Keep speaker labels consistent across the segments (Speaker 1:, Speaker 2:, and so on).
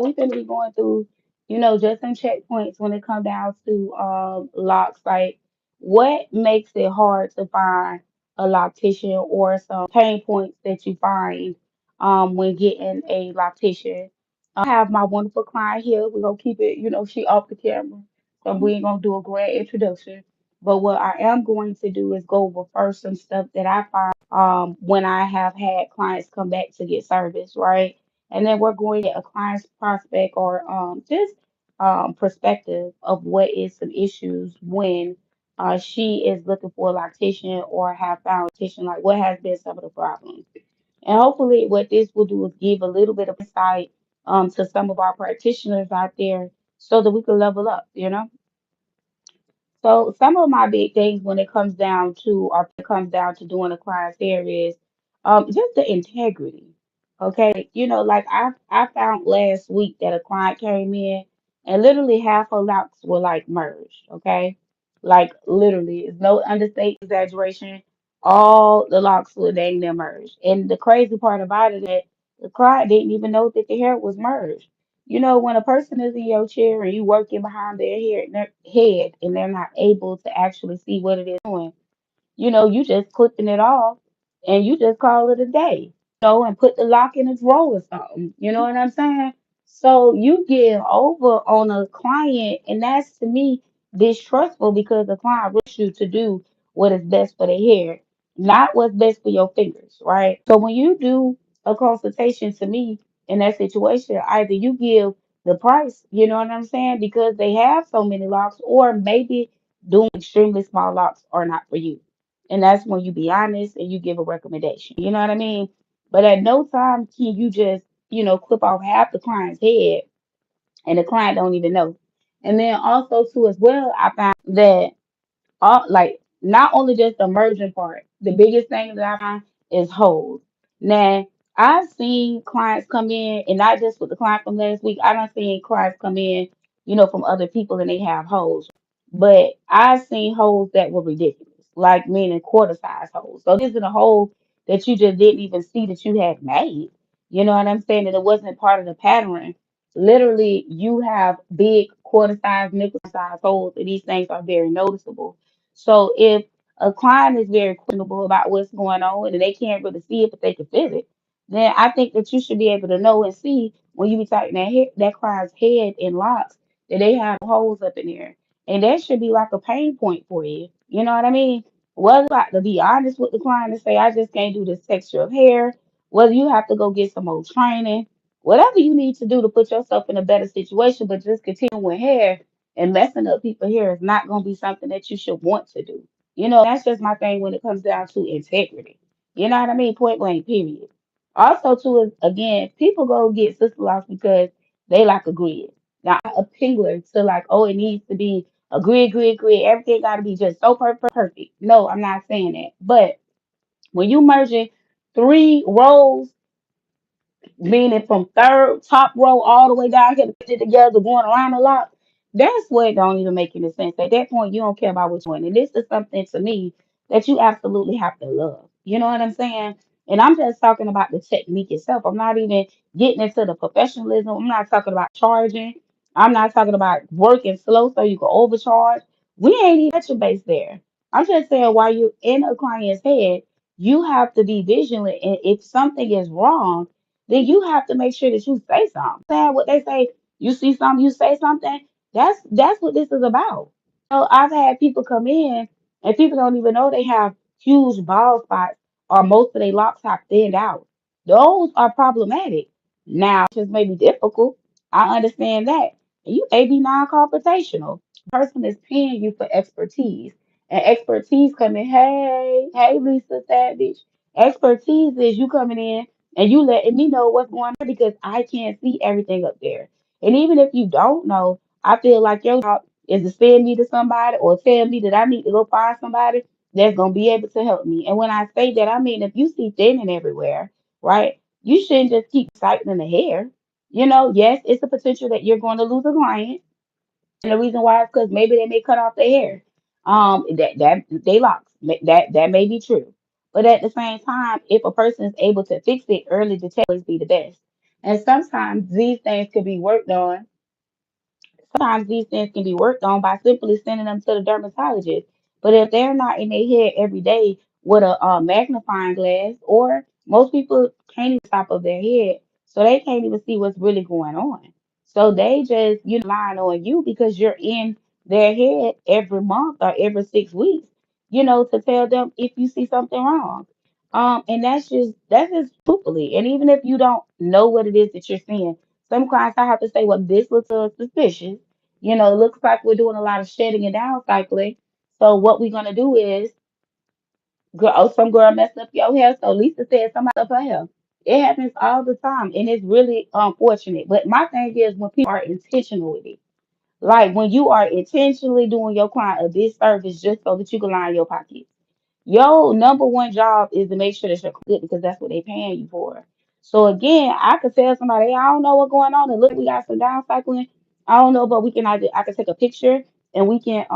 Speaker 1: we finna be going through, just some checkpoints when it comes down to locks. Like, what makes it hard to find a loctician, or some pain points that you find when getting a loctician? I have my wonderful client here. We're gonna keep it, she off the camera, so we ain't gonna do a grand introduction. But what I am going to do is go over first some stuff that I find when I have had clients come back to get service, right? And then we're going to get a client's prospect, or just perspective of what is some issues when she is looking for a lactation, or have found a lactation, like what has been some of the problems. And hopefully what this will do is give a little bit of insight to some of our practitioners out there, so that we can level up. So some of my big things when it comes down to, or it comes down to doing a client's hair, is just the integrity. Okay. Like I found last week that a client came in and literally half her locks were like merged. Okay. Like literally, it's no understate exaggeration. All the locks were dang near merged. And the crazy part about it is that the client didn't even know that the hair was merged. When a person is in your chair and you working behind their head, and they're not able to actually see what it is doing, you just clipping it off, and you just call it a day, and put the lock in its roll or something. You know what I'm saying? So you get over on a client, and that's, to me, distrustful, because the client wants you to do what is best for their hair, not what's best for your fingers, right? So when you do a consultation, to me, in that situation, either you give the price, you know what I'm saying, because they have so many locks, or maybe doing extremely small locks are not for you. And that's when you be honest and you give a recommendation. You know what I mean? But at no time can you just, clip off half the client's head, and the client don't even know. And then also too, as well, I found that all, like, not only just the merging part, the biggest thing that I find is holes. Now, I've seen clients come in, and not just with the client from last week, I done seen clients come in, from other people, and they have holes. But I've seen holes that were ridiculous, like meaning quarter size holes. So this is a hole that you just didn't even see that you had made. You know what I'm saying? That it wasn't part of the pattern. Literally, you have big quarter size, nickel size holes, and these things are very noticeable. So if a client is very questionable about what's going on, and they can't really see it, but they can feel it, then I think that you should be able to know and see when you be tightening that client's head in locks, that they have holes up in there. And that should be like a pain point for you. You know what I mean? Whether you have to be honest with the client and say, I just can't do this texture of hair, whether you have to go get some more training, whatever you need to do to put yourself in a better situation, but just continue with hair and messing up people's hair is not going to be something that you should want to do. That's just my thing when it comes down to integrity. You know what I mean? Point blank, period. Also, too, is again, people go get SISTERLocks because they like a grid. Now, I'm a pingler to like, oh, it needs to be a grid, grid, grid. Everything got to be just so perfect, perfect. No, I'm not saying that. But when you merging 3 rows, meaning from third top row all the way down here to put it together, going around a lot. That's what don't even make any sense. At that point, you don't care about which one. And this is something to me that you absolutely have to love. You know what I'm saying? And I'm just talking about the technique itself. I'm not even getting into the professionalism. I'm not talking about charging. I'm not talking about working slow so you can overcharge. We ain't even at your base there. I'm just saying, while you're in a client's head, you have to be vigilant. And if something is wrong, then you have to make sure that you say something. Saying what they say, you see something, you say something. That's what this is about. So I've had people come in, and people don't even know they have huge bald spots, or most of their locks have thinned out. Those are problematic. Now, just may be difficult. I understand that. And you may be non-confrontational. Person is paying you for expertise. And expertise coming, hey, Lisa Savage. Expertise is you coming in and you letting me know what's going on, because I can't see everything up there. And even if you don't know, I feel like your job is to send me to somebody, or tell me that I need to go find somebody that's gonna be able to help me. And when I say that, I mean, if you see thinning everywhere, right? You shouldn't just keep tightening the hair. Yes, it's a potential that you're going to lose a client, and the reason why is because maybe they may cut off their hair. That they locks. That may be true. But at the same time, if a person is able to fix it early, detection always be the best. And sometimes these things could be worked on Sometimes these things can be worked on by simply sending them to the dermatologist. But if they're not in their head every day with a magnifying glass, or most people can't even top of their head, so they can't even see what's really going on. So they just, relying on you because you're in their head every month or every 6 weeks, to tell them if you see something wrong. And that's just truthfully. And even if you don't know what it is that you're seeing, some clients I have to say, well, this looks suspicious. It looks like we're doing a lot of shedding and down cycling. So what we're gonna do is, some girl messed up your hair. So Lisa said somebody up her hair. It happens all the time, and it's really unfortunate. But my thing is when people are intentional with it, like when you are intentionally doing your client a disservice just so that you can line your pocket. Your number one job is to make sure that you're good because that's what they're paying you for. So again, I could tell somebody, "Hey, I don't know what's going on, and look, we got some down cycling. I don't know, but we can I can take a picture and we can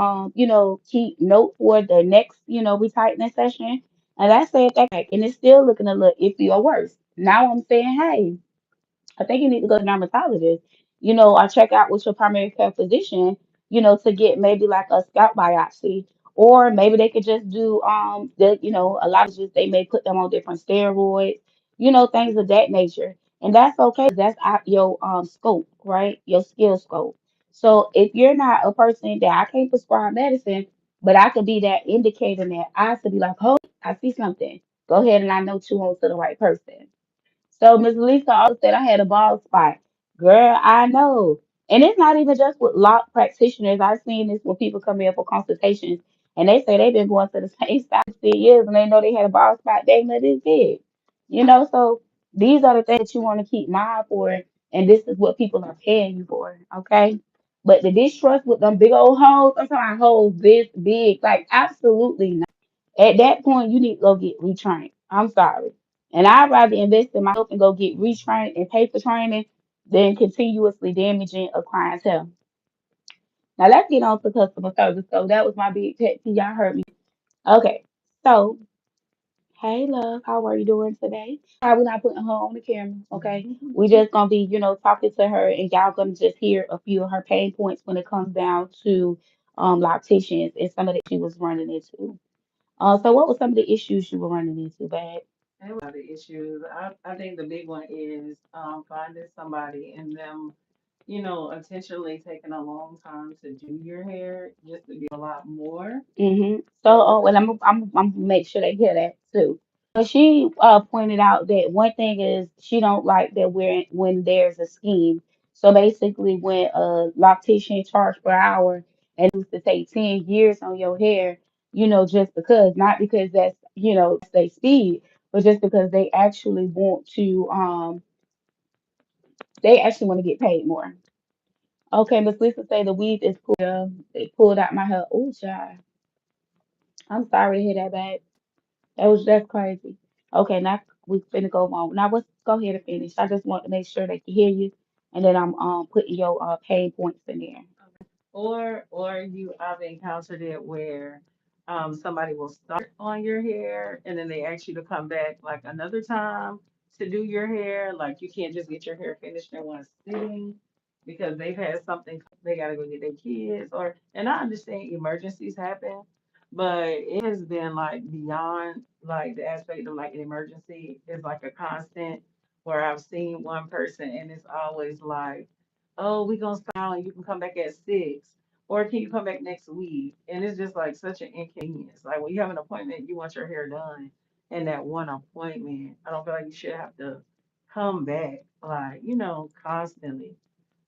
Speaker 1: keep note for the next, retightening session. And that's it, that and it's still looking a little iffy or worse. Now I'm saying, hey, I think you need to go to dermatologist, or check out with your primary care physician, to get maybe like a scalp biopsy. Or maybe they could just do a lot of just they may put them on different steroids, things of that nature. And that's okay because that's out your scope, right? Your skill scope. So if you're not a person that I can't prescribe medicine, but I could be that indicator that I could be like, oh, I see something. Go ahead and I know you on to the right person. So Miss Lisa also said I had a bald spot. Girl, I know. And it's not even just with lock practitioners. I've seen this when people come in for consultations and they say they've been going to the same spot for 10 years and they know they had a bald spot they know this big. So these are the things that you want to keep mind for, and this is what people are paying you for, okay? But the distrust with them big old holes, I'm talking about holes this big, like absolutely at that point, you need to go get retrained. I'm sorry. And I'd rather invest in myself and go get retrained and pay for training than continuously damaging a client's health. Now let's get on to customer service. So that was my big pet peeve. Y'all heard me. Okay. So, hey love, how are you doing today? We're not putting her on the camera, okay? We just gonna be, talking to her and y'all gonna just hear a few of her pain points when it comes down to lactations and some of that she was running into. So what were some of the issues you were running into, babe?
Speaker 2: There were a lot of issues. I think the big one is finding somebody and them, intentionally taking a long time to do your hair just to get a lot more.
Speaker 1: So,
Speaker 2: So
Speaker 1: and I'm gonna make sure they hear that too. So she pointed out that one thing is she don't like that when there's a scheme. So basically, when a loctician charge per hour and used to take 10 years on your hair, just because, not because that's that's their speed, but just because they actually want to get paid more. Okay, Miss Lisa say the weave is pulled. They pulled out my hair. Oh, child. I'm sorry to hear that, babe. That's crazy. Okay, now we finna go on. Now let's go ahead and finish. I just want to make sure they can hear you, and then I'm putting your pain points in there.
Speaker 2: or I've encountered it where somebody will start on your hair and then they ask you to come back like another time to do your hair. Like you can't just get your hair finished in one sitting because they've had something they gotta go get their kids or and I understand emergencies happen, but it has been like beyond like the aspect of like an emergency is like a constant where I've seen one person and it's always like, oh, we gonna start now and you can come back at 6, or can you come back next week? And it's just like such an inconvenience. Like when you have an appointment, you want your hair done in that one appointment. I don't feel like you should have to come back like, constantly.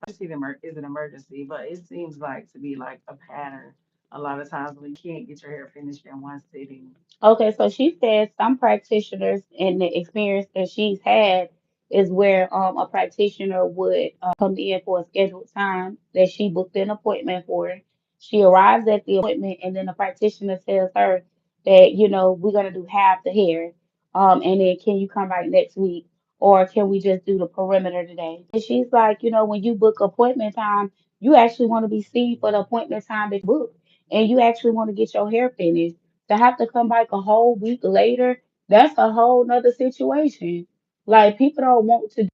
Speaker 2: Obviously, is an emergency, but it seems like to be like a pattern a lot of times when you can't get your hair finished in one sitting.
Speaker 1: Okay, so she said some practitioners and the experience that she's had is where a practitioner would come in for a scheduled time that she booked an appointment for. She arrives at the appointment and then the practitioner tells her that, we're gonna do half the hair. And then can you come back next week? Or can we just do the perimeter today? And she's like, when you book appointment time, you actually want to be seen for the appointment time that you book. And you actually want to get your hair finished to have to come back a whole week later, that's a whole nother situation. Like people don't want to